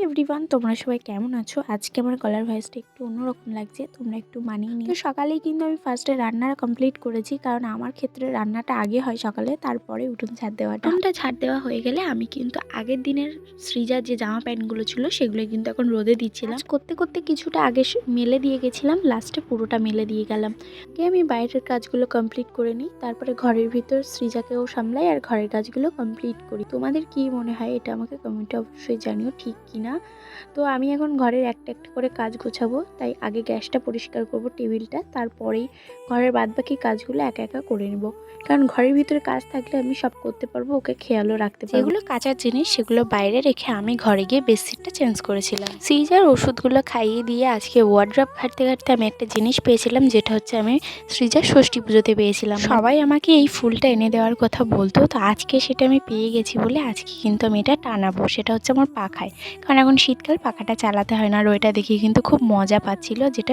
Everyone, তোমরা সবাই কেমন আছো? আজকে আমার গলার ভয়েসটা একটু অন্যরকম লাগছে, তোমরা একটু মানিয়ে নিও। তো সকালেই কিন্তু আমি ফার্স্টে রান্নাটা কমপ্লিট করেছি, কারণ আমার ক্ষেত্রে রান্নাটা আগে হয় সকালে, তারপরে উঠোন ঝাড় দেওয়াটা। উঠোনটা ঝাড় দেওয়া হয়ে গেলে আমি কিন্তু আগের দিনের সৃজার যে জামা প্যান্টগুলো ছিল সেগুলো কিন্তু এখন রোদে দিচ্ছিলাম। করতে করতে কিছুটা আগে মেলে দিয়ে গেছিলাম, লাস্টে পুরোটা মেলে দিয়ে গেলাম। আমি বাইরের কাজগুলো কমপ্লিট করে নিই, তারপরে ঘরের ভিতর সৃজাকেও সামলাই আর ঘরের কাজগুলো কমপ্লিট করি। তোমাদের কি মনে হয় এটা আমাকে কমেন্টে অবশ্যই জানিও, ঠিক কিনা। তো আমি এখন ঘরের একটা একটা করে কাজ গোছাবো, তাই আগে গ্যাসটা পরিষ্কার করব, টেবিলটা, তারপরেই ঘরের বাদবাকি কাজগুলো একা একা করে নেব। কারণ ঘরের ভিতরে কাজ থাকলে আমি সব করতে পারবো, ওকে খেয়ালও রাখতে পারবো। যেগুলো কাঁচার জিনিস সেগুলো বাইরে রেখে আমি ঘরে গিয়ে বেডশিটটা চেঞ্জ করেছিলাম। সৃজার ওষুধগুলো খাইয়ে দিয়ে আজকে ওয়ার্ড্রপ ঘাঁটতে ঘাঁটতে আমি একটা জিনিস পেয়েছিলাম, যেটা হচ্ছে আমি সৃজার ষষ্ঠী পুজোতে পেয়েছিলাম। সবাই আমাকে এই ফুলটা এনে দেওয়ার কথা বলতো, তো আজকে সেটা আমি পেয়ে গেছি বলে আজকে কিন্তু আমি এটা টানাবো। সেটা হচ্ছে আমার পাখায়, কারণ এখন শীতকাল, পাখাটা চালাতে হয় না। আর ওইটা দেখে কিন্তু খুব মজা পাচ্ছিল, যেটা